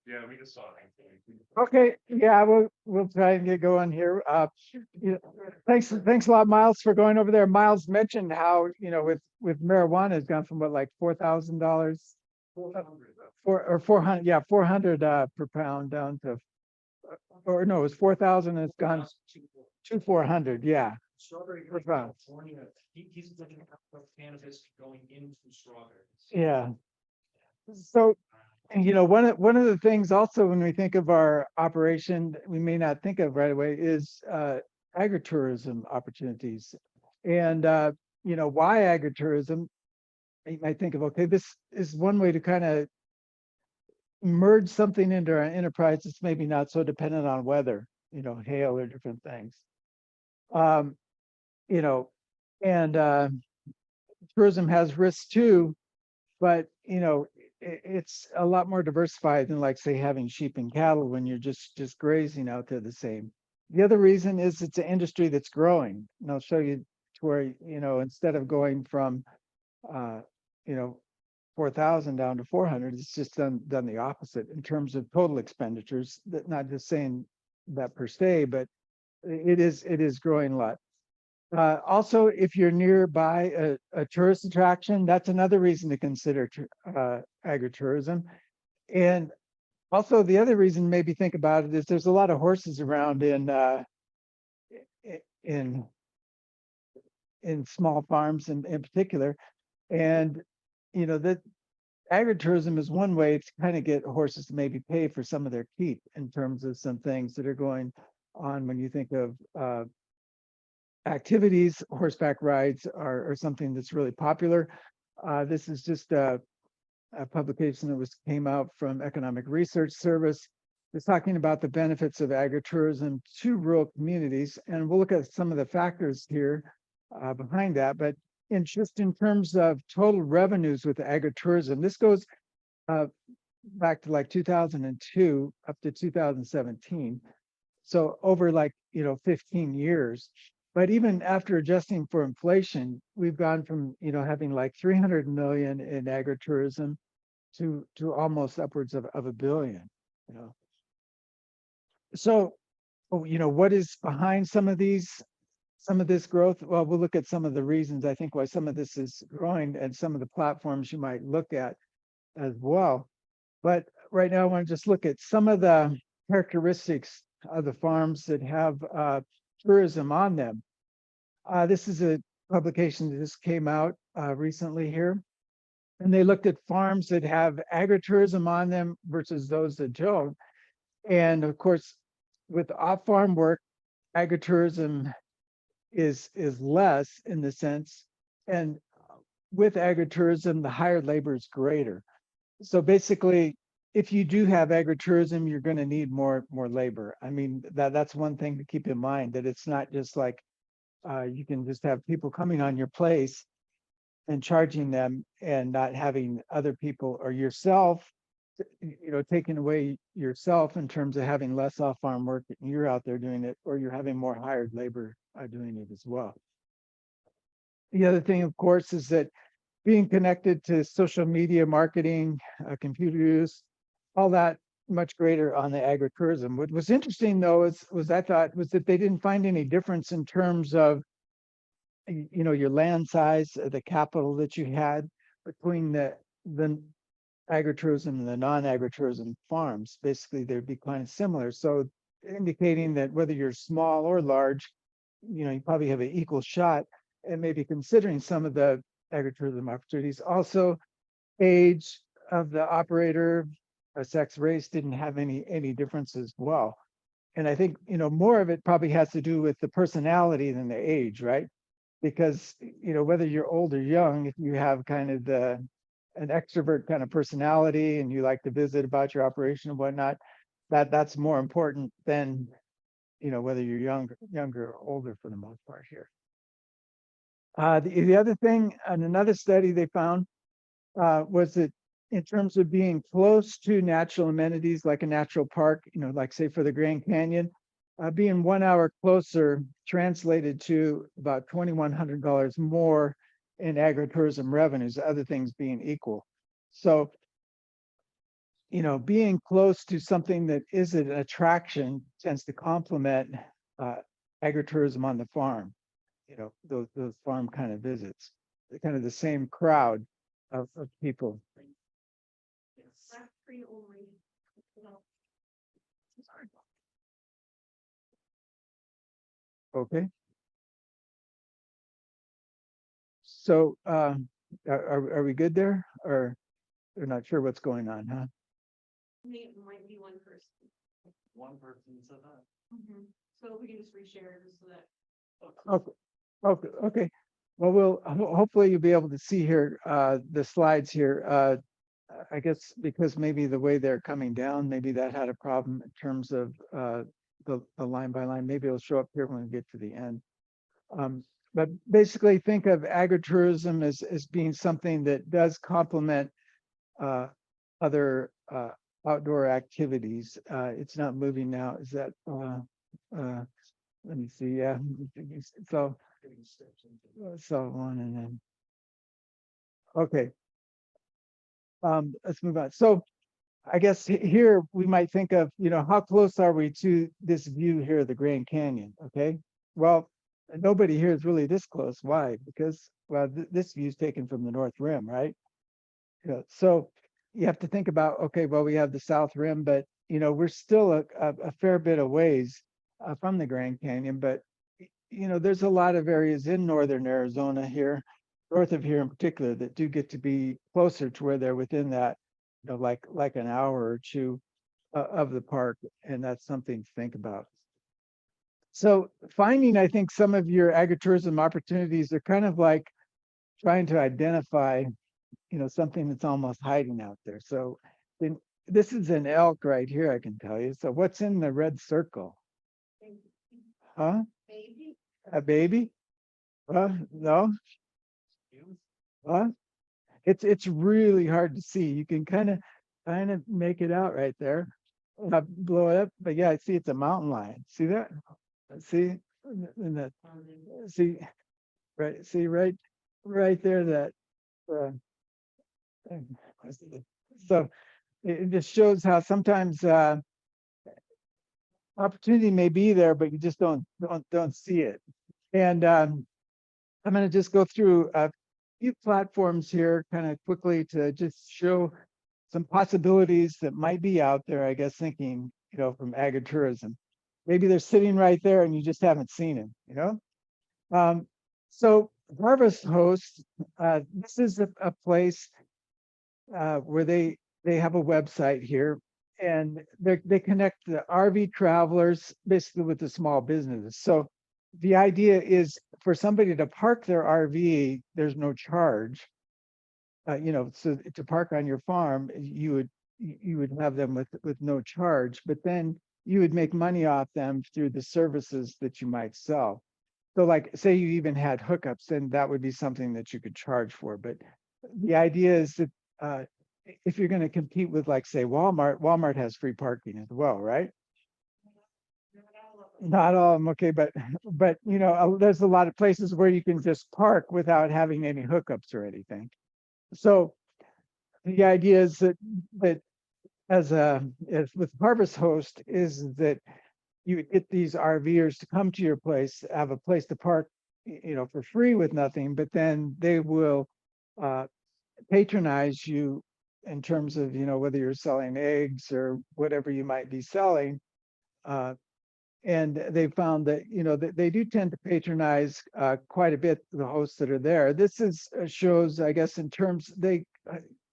Yeah, we just saw it. Okay, yeah, we'll try and get going here. You know, thanks a lot, Miles, for going over there. Miles mentioned how, with marijuana has gone from what, like $4,000, 400, yeah, 400 per pound down to, or no, it was 4,000 and it's gone to 400, yeah. Strawberry Per Creek, pound. California, he's looking at cannabis going into strawberries. Yeah. So, one of the things also when we think of our operation that we may not think of right away is agritourism opportunities. And why agritourism? You might think of, okay, this is one way to kind of merge something into our enterprise that's maybe not so dependent on weather, hail or different things. Um, you know, and tourism has risks too, but it's a lot more diversified than, like, say, having sheep and cattle when you're just grazing out there the same. The other reason is it's an industry that's growing, and I'll show you to where, instead of going from uh you know 4,000 down to 400, it's just done the opposite in terms of total expenditures. That, not just saying that per se, but it is growing a lot. Also, if you're nearby a tourist attraction, that's another reason to consider agritourism. And also, the other reason, maybe think about it, is there's a lot of horses around in in small farms in particular, and that agritourism is one way to kind of get horses to maybe pay for some of their keep in terms of some things that are going on. When you think of activities, horseback rides are something that's really popular. This is just a publication that came out from Economic Research Service. It's talking about the benefits of agritourism to rural communities, and we'll look at some of the factors here behind that. But just in terms of total revenues with agritourism, this goes uh, back to like 2002 up to 2017. So over, like, 15 years. But even after adjusting for inflation, we've gone from, having like 300 million in agritourism to almost upwards of a billion, you know. So, what is behind some of this growth? Well, we'll look at some of the reasons, I think, why some of this is growing and some of the platforms you might look at as well. But right now, I want to just look at some of the characteristics of the farms that have tourism on them. This is a publication that just came out recently here, and they looked at farms that have agritourism on them versus those that don't. And of course, with off-farm work, agritourism is less in the sense, and with agritourism, the hired labor is greater. So basically, if you do have agritourism, you're going to need more labor. I mean, that's one thing to keep in mind, that it's not just like you can just have people coming on your place and charging them and not having other people or yourself, taking away yourself in terms of having less off-farm work and you're out there doing it, or you're having more hired labor doing it as well. The other thing, of course, is that being connected to social media marketing, computer use, all that, much greater on the agritourism. What was interesting, though, was I thought was that they didn't find any difference in terms of your land size, the capital that you had between the agritourism and the non-agritourism farms. Basically, they'd be kind of similar. So indicating that whether you're small or large, you probably have an equal shot and maybe considering some of the agritourism opportunities. Also, age of the operator, sex, race didn't have any difference as well. And I think, more of it probably has to do with the personality than the age, right? Because, whether you're old or young, if you have kind of an extrovert kind of personality and you like to visit about your operation and whatnot, that's more important than, whether you're younger or older for the most part here. The other thing, and another study they found was that in terms of being close to natural amenities like a natural park, like say for the Grand Canyon, being 1 hour closer translated to about $2,100 more in agritourism revenues, other things being equal. So being close to something that is an attraction tends to complement agritourism on the farm. Those farm kind of visits, they're kind of the same crowd of people. Okay. So are we good there, or they're not sure what's going on, huh? Might be one person. One person said that. So we can just reshare this so that. Okay. Okay. Well, hopefully you'll be able to see here the slides here. I guess because maybe the way they're coming down, maybe that had a problem in terms of the line by line. Maybe it'll show up here when we get to the end. But basically think of agritourism as being something that does complement other outdoor activities. It's not moving now. Is that let me see. Yeah. So one and then okay. Let's move on. So I guess here we might think of, how close are we to this view here of the Grand Canyon? Okay. Well, nobody here is really this close. Why? Because, well, this view is taken from the North Rim, right? So you have to think about, okay, well, we have the South Rim, but, we're still a fair bit of ways from the Grand Canyon. But, there's a lot of areas in Northern Arizona here, north of here in particular, that do get to be closer to where they're within that, like an hour or two of the park. And that's something to think about. So finding, I think, some of your agritourism opportunities are kind of like trying to identify, something that's almost hiding out there. So this is an elk right here, I can tell you. So what's in the red circle? Huh? Baby. A baby? No. Huh? It's really hard to see. You can kind of make it out right there. Blow it up, but yeah, I see it's a mountain lion. See that? See, in that. See, right? See right there. That. So it just shows how sometimes opportunity may be there, but you just don't see it. And I'm going to just go through a few platforms here kind of quickly to just show some possibilities that might be out there, I guess, thinking, from agritourism. Maybe they're sitting right there and you just haven't seen them, So Harvest Host, this is a place where they have a website here, and they connect the RV travelers basically with the small businesses. So the idea is for somebody to park their RV, there's no charge. So to park on your farm, you would have them with no charge, but then you would make money off them through the services that you might sell. So like, say you even had hookups, then that would be something that you could charge for. But the idea is that if you're going to compete with, like, say, Walmart has free parking as well, right? Not all of them, okay, but there's a lot of places where you can just park without having any hookups or anything. So the idea is that as with Harvest Host is that you would get these RVers to come to your place, have a place to park, for free with nothing, but then they will patronize you in terms of, whether you're selling eggs or whatever you might be selling. And they found that, that they do tend to patronize quite a bit the hosts that are there. This shows, I guess, in terms, they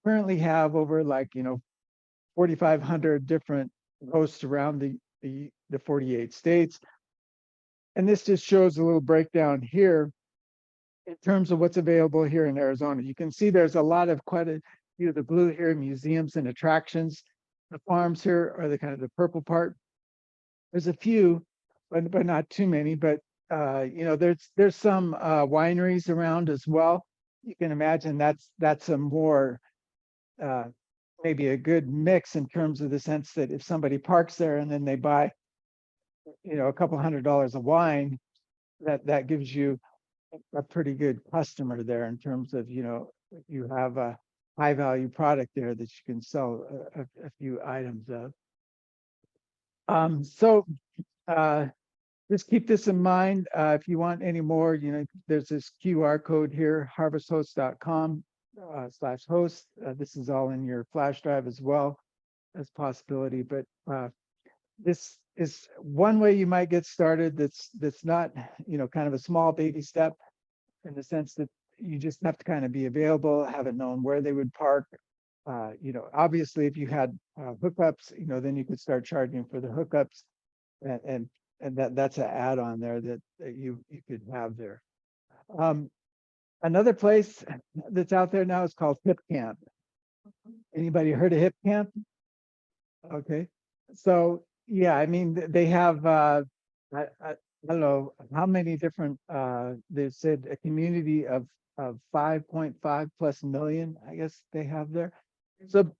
currently have over 4,500 different hosts around the 48 states. And this just shows a little breakdown here in terms of what's available here in Arizona. You can see there's a lot of the blue here, museums and attractions. The farms here are the kind of the purple part. There's a few, but not too many. But there's some wineries around as well. You can imagine that's a more maybe a good mix in terms of the sense that if somebody parks there and then they buy, a couple $100 of wine, that gives you a pretty good customer there in terms of, you have high value product there that you can sell a few items of. So just keep this in mind. If you want any more, there's this QR code here, harvesthost.com /host. This is all in your flash drive as well as possibility, but this is one way you might get started. That's not, kind of a small baby step in the sense that you just have to kind of be available, have it known where they would park. Obviously, if you had hookups, then you could start charging for the hookups, and that's an add-on there that you could have there. Another place that's out there now is called Hip Camp. Anybody heard of Hip Camp? Okay, so yeah, I mean they have I don't know how many different they said a community of 5.5 plus million, I guess they have there. So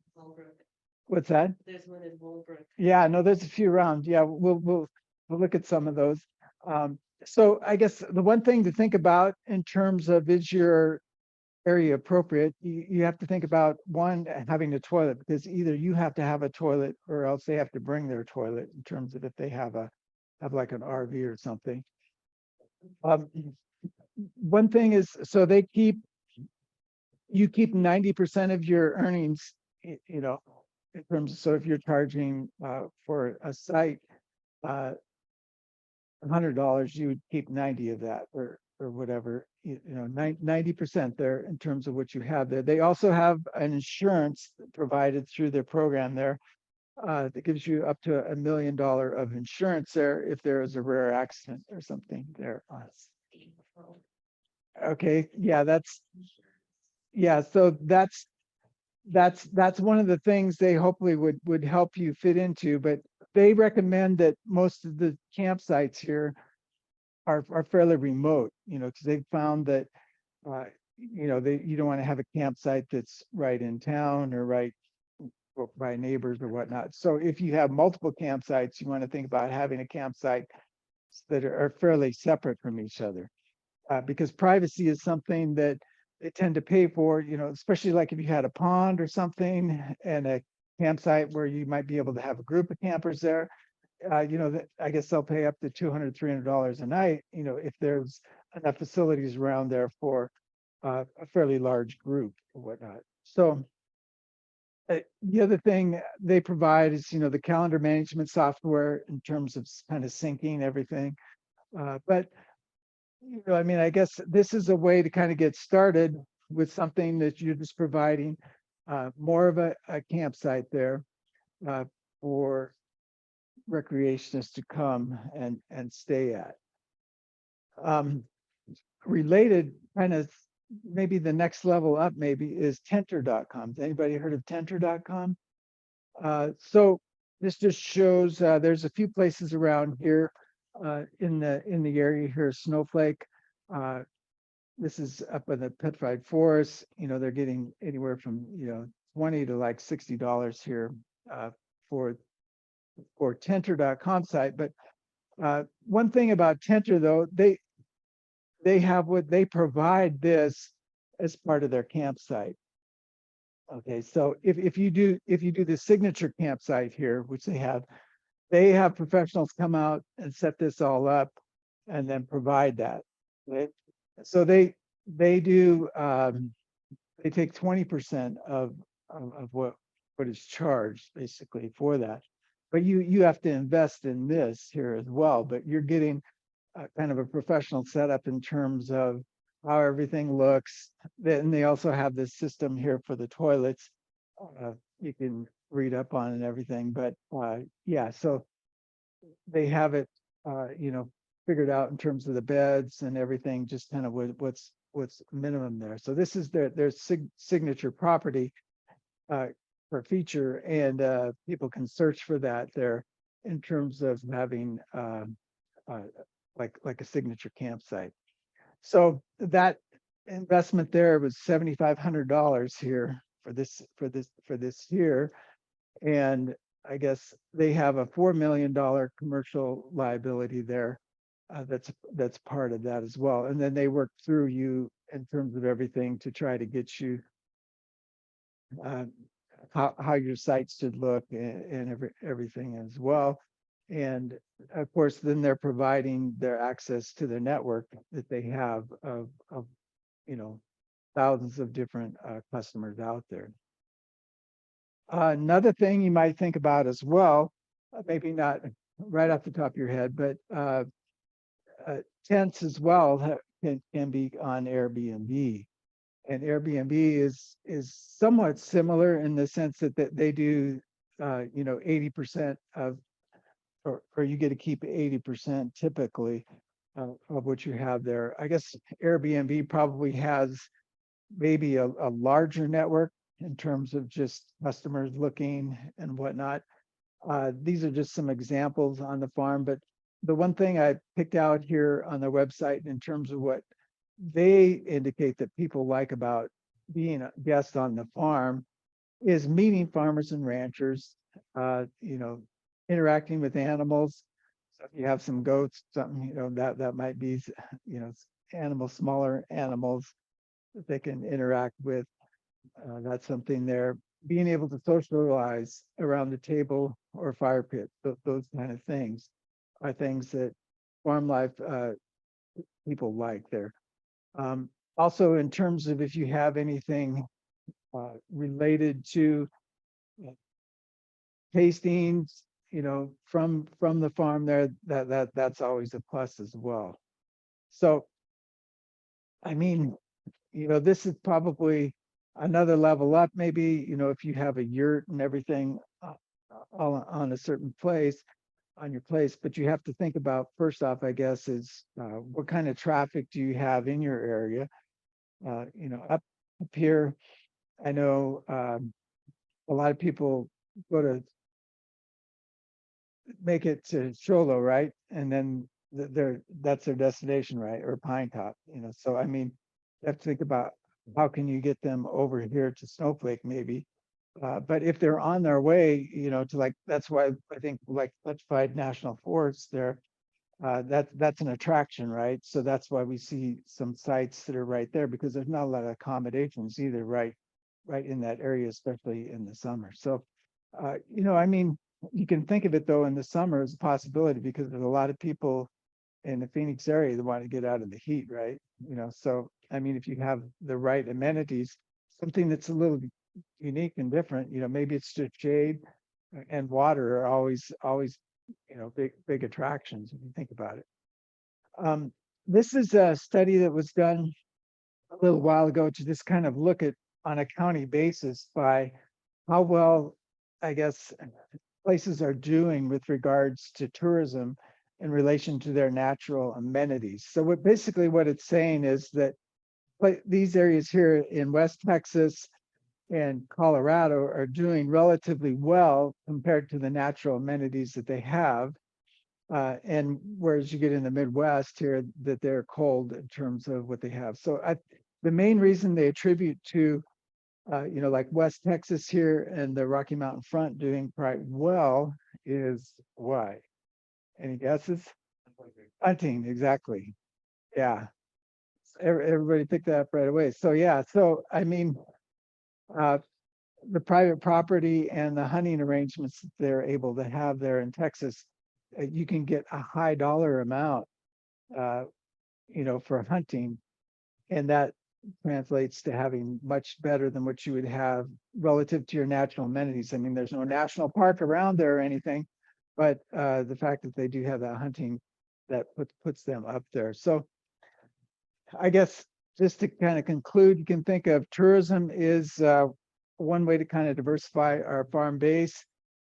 what's that? There's one in Woolbrook. Yeah, no, there's a few around. Yeah, we'll look at some of those. So I guess the one thing to think about in terms of is your area appropriate, you have to think about one, having a toilet, because either you have to have a toilet or else they have to bring their toilet in terms of if they have like an RV or something. One thing is, so you keep 90% of your earnings, in terms of, so if you're charging for a site $100, you would keep 90 of that or whatever, 90% there in terms of what you have there. They also have an insurance provided through their program there that gives you up to $1 million of insurance there if there is a rare accident or something there. Okay, yeah, so that's one of the things they hopefully would help you fit into, but they recommend that most of the campsites here are fairly remote, because they've found that you don't want to have a campsite that's right in town or right by neighbors or whatnot. So if you have multiple campsites, you want to think about having a campsite that are fairly separate from each other, because privacy is something that they tend to pay for, especially like if you had a pond or something and a campsite where you might be able to have a group of campers there. That I guess they'll pay up to $200, $300 a night, if there's enough facilities around there for a fairly large group or whatnot. So the other thing they provide is, the calendar management software in terms of kind of syncing everything. But I mean, I guess this is a way to kind of get started with something that you're just providing more of a campsite there for recreationists to come and stay at. Related, kind of maybe the next level up maybe is Tenter.com. Has anybody heard of Tenter.com? So this just shows there's a few places around here in the area here, Snowflake. This is up in the petrified forest. They're getting anywhere from $20 to like $60 here for Tenter.com site. But one thing about Tenter though, they have what they provide this as part of their campsite. Okay, so if you do the signature campsite here, which they have professionals come out and set this all up and then provide that. Okay? So they do they take 20% of what is charged basically for that. But you have to invest in this here as well, but you're getting kind of a professional setup in terms of how everything looks. Then they also have this system here for the toilets. You can read up on and everything, but yeah, so they have it, figured out in terms of the beds and everything, just kind of what's minimum there. So this is their signature property for feature, and people can search for that there in terms of having like a signature campsite. So that investment there was $7,500 here for this year, and I guess they have a $4 million commercial liability there. That's part of that as well. And then they work through you in terms of everything to try to get you uh, how your site should look and everything as well. And of course, then they're providing their access to the network that they have of you know, thousands of different customers out there. Another thing you might think about as well, maybe not right off the top of your head, but tents as well can be on Airbnb. And Airbnb is somewhat similar in the sense that they do, 80% of, or you get to keep 80% typically of what you have there. I guess Airbnb probably has maybe a larger network in terms of just customers looking and whatnot. These are just some examples on the farm, but the one thing I picked out here on their website in terms of what they indicate that people like about being a guest on the farm is meeting farmers and ranchers, interacting with animals. So if you have some goats, something, that might be, animals, smaller animals that they can interact with. That's something there. Being able to socialize around the table or fire pit, those kind of things are things that farm life people like there. Also, in terms of if you have anything related to tastings, from the farm there, that's always a plus as well. So, I mean, this is probably another level up. Maybe, if you have a yurt and everything all on a certain place, on your place, but you have to think about first off, I guess, is what kind of traffic do you have in your area? Up here, I know a lot of people go to make it to Sholo, right? And then that's their destination, right? Or Pine Top, So I mean, you have to think about how can you get them over here to Snowflake, maybe. But if they're on their way, to like, that's why I think like Petrified National Forest there, that's an attraction, right? So that's why we see some sites that are right there because there's not a lot of accommodations either, right in that area, especially in the summer. So, I mean, you can think of it though in the summer as a possibility because there's a lot of people in the Phoenix area that want to get out of the heat, right? So I mean, if you have the right amenities, something that's a little unique and different, maybe it's just shade and water are always, big attractions if you think about it. This is a study that was done a little while ago to just kind of look at on a county basis by how well, I guess, places are doing with regards to tourism in relation to their natural amenities. So what it's saying is that these areas here in West Texas and Colorado are doing relatively well compared to the natural amenities that they have. And whereas you get in the Midwest here, that they're cold in terms of what they have. So the main reason they attribute to, like West Texas here and the Rocky Mountain Front doing quite well is why? Any guesses? Hunting, exactly. Yeah. Everybody picked that up right away. So yeah, so I mean, the private property and the hunting arrangements that they're able to have there in Texas, you can get a high dollar amount, for hunting, and that translates to having much better than what you would have relative to your natural amenities. I mean, there's no national park around there or anything, but the fact that they do have that hunting, that puts them up there. So I guess just to kind of conclude, you can think of tourism is one way to kind of diversify our farm base,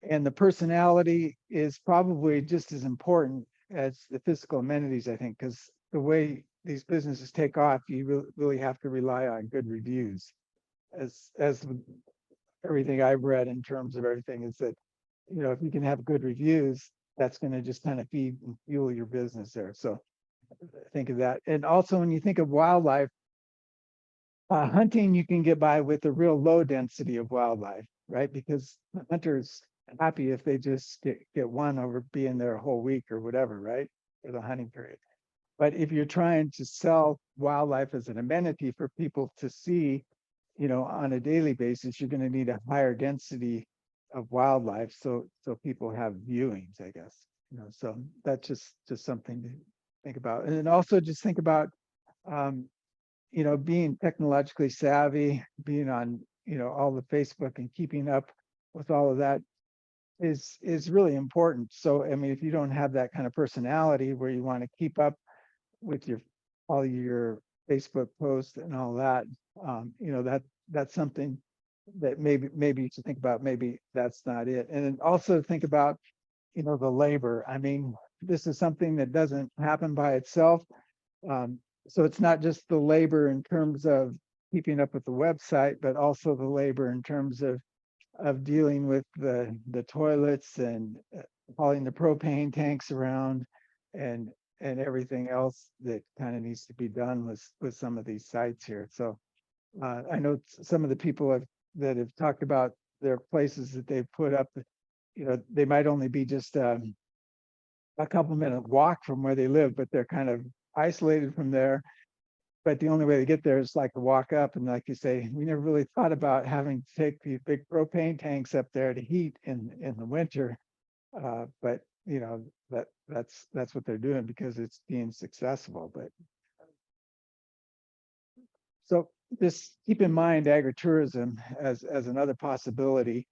and the personality is probably just as important as the physical amenities, I think, because the way these businesses take off, you really have to rely on good reviews. As with everything I've read in terms of everything is that, if you can have good reviews, that's going to just kind of feed and fuel your business there. So think of that. And also when you think of wildlife, hunting, you can get by with a real low density of wildlife, right? Because hunters happy if they just get one over being there a whole week or whatever, right? For the hunting period. But if you're trying to sell wildlife as an amenity for people to see on a daily basis, you're going to need a higher density of wildlife. So people have viewings, I guess, so that's just something to think about. And then also just think about, um, being technologically savvy, being on, all the Facebook and keeping up with all of that is really important. So, I mean, if you don't have that kind of personality where you want to keep up with all your Facebook posts and all that, that's something that maybe you should think about. Maybe that's not it. And then also think about, the labor. I mean, this is something that doesn't happen by itself. So it's not just the labor in terms of keeping up with the website, but also the labor in terms of dealing with the toilets and hauling the propane tanks around and everything else that kind of needs to be done with some of these sites here. So I know some of the people that have talked about their places that they've put up, they might only be just a couple minute walk from where they live, but they're kind of isolated from there. But the only way to get there is like to walk up. And like you say, we never really thought about having to take these big propane tanks up there to heat in the winter. But that's what they're doing because it's being successful. But so just keep in mind agritourism as another possibility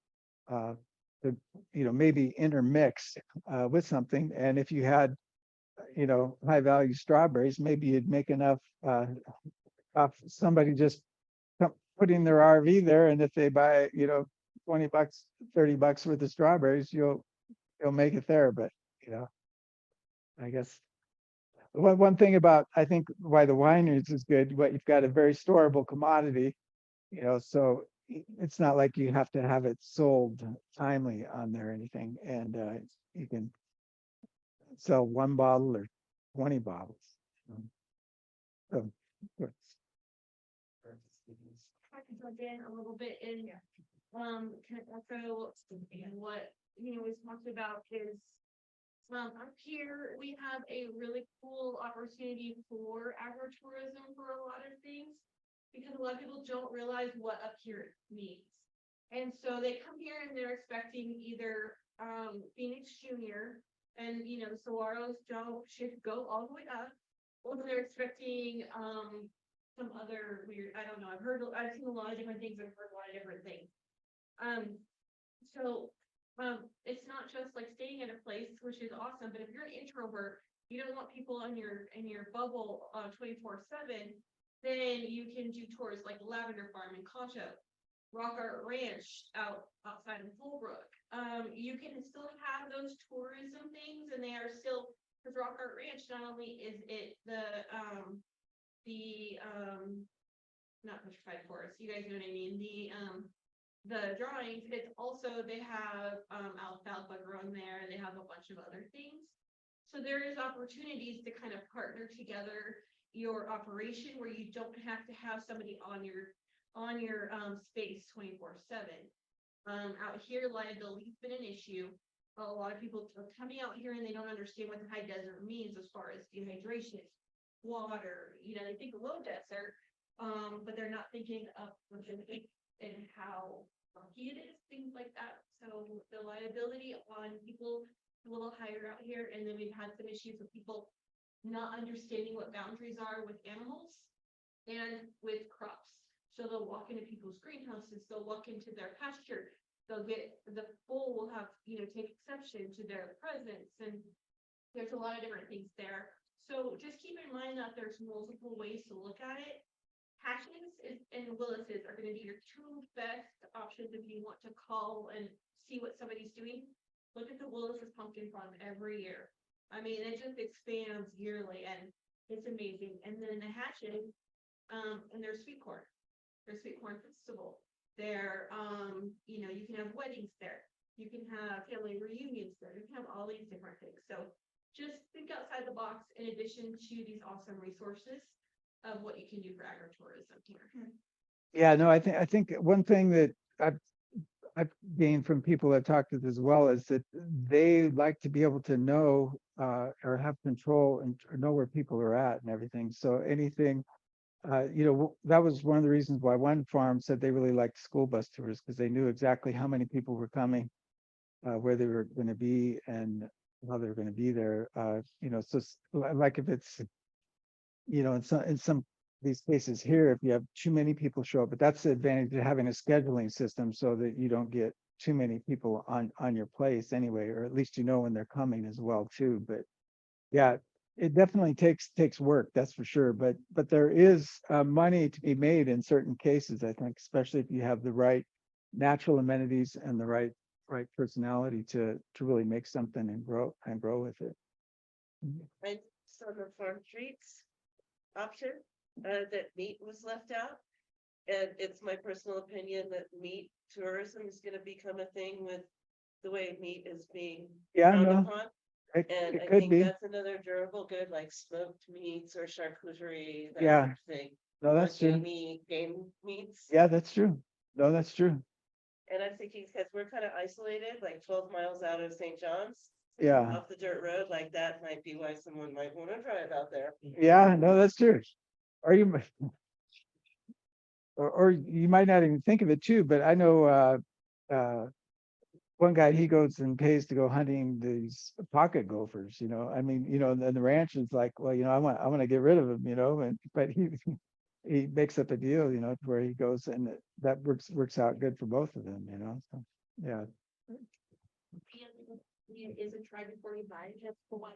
to maybe intermix with something. And if you had high value strawberries, maybe you'd make enough off somebody just putting their RV there, and if they buy 20 bucks, 30 bucks worth of strawberries, you'll make it there. But I guess one thing about, I think, why the wineries is good, what you've got a very storable commodity, so it's not like you have to have it sold timely on there or anything, and you can sell one bottle or 20 bottles. So, good. I can jump in a little bit and, kind of echo what, was talked about is, up here, we have a really cool opportunity for agritourism for a lot of things, because a lot of people don't realize what up here means. And so they come here and they're expecting either, Phoenix Junior, and, the saguaros should go all the way up, or they're expecting, some other weird, I don't know, I've seen a lot of different things, I've heard a lot of different things. So it's not just like staying in a place, which is awesome, but if you're an introvert, you don't want people in your bubble 24/7, then you can do tours like Lavender Farm in Concho, Rock Art Ranch outside of Holbrook. You can still have those tourism things, and they are still, because Rock Art Ranch, not only is it the not petrified forest, you guys know what I mean, the drawings, it's also, they have alfalfa grown there, they have a bunch of other things. So there is opportunities to kind of partner together your operation where you don't have to have somebody on your space 24/7. Out here, liability's been an issue. A lot of people are coming out here and they don't understand what the high desert means as far as dehydration, water, they think low desert, but they're not thinking of and how rocky it is, things like that. So the liability on people a little higher out here, and then we've had some issues with people not understanding what boundaries are with animals and with crops. So they'll walk into people's greenhouses, they'll walk into their pasture, they'll get, the bull will have, take exception to their presence, and there's a lot of different things there. So just keep in mind that there's multiple ways to look at it. Hatchings and Willis's are going to be your two best options if you want to call and see what somebody's doing. Look at the Willis's pumpkin farm every year. I mean, it just expands yearly, and it's amazing. And then the hatching, and their sweet corn. Their sweet corn festival. There, you can have weddings there. You can have family reunions there. You can have all these different things. So just think outside the box in addition to these awesome resources of what you can do for agritourism here. Yeah, no, I think one thing that I've gained from people I've talked with as well is that they like to be able to know or have control and or know where people are at and everything. So anything that was one of the reasons why one farm said they really liked school bus tours, because they knew exactly how many people were coming, where they were going to be, and how they were going to be there. So like if it's, in some these cases here, if you have too many people show up, but that's the advantage of having a scheduling system, so that you don't get too many people on your place anyway, or at least when they're coming as well too. But yeah, it definitely takes work, that's for sure. But there is money to be made in certain cases, I think, especially if you have the right natural amenities and the right personality to really make something and grow with it. I saw the farm treats option, that meat was left out. And it's my personal opinion that meat tourism is gonna become a thing with the way meat is being Yeah, frowned no, upon. And it I could think be. that's another durable good, like smoked meats or charcuterie, that Yeah. type of thing. No, Or that's true. game meats. Yeah, that's true. No, that's true. And I'm thinking, because we're kind of isolated, like 12 miles out of St. John's, Yeah. off the dirt road, like that might be why someone might want to drive out there. Yeah, no, that's true. Or or you might not even think of it too, but I know one guy, he goes and pays to go hunting these pocket gophers, I mean, and the ranch is like, well, I want to get rid of them, but he makes up a deal, to where he goes, and that works out good for both of them, so yeah. Is it try before you buy, just for one.